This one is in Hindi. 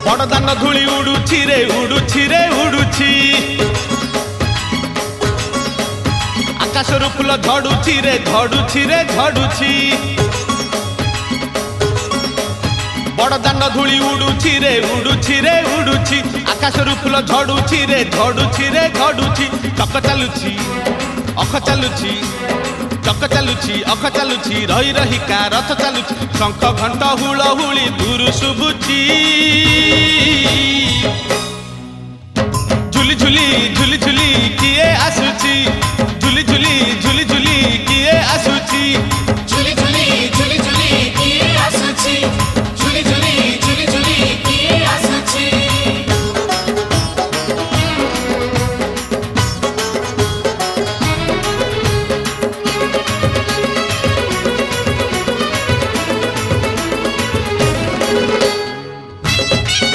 बड़दान धूली उड़ुछि रे उड़ुछि रे उड़ुछि आकाशरू फूल झड़ुछि रे झड़ुछि रे झड़ुछि बड़दान धूली उड़ुछि रे उड़ुछि रे उड़ुछि आकाशरू फूल झड़ुछि रे झड़ुछि रे झड़ुछि चक चालुछि अख चालुछि चक चालुछि अख चालुछि रही रही का रथ चालुछि शंख घंट हुलहुली दूर शुभुछि।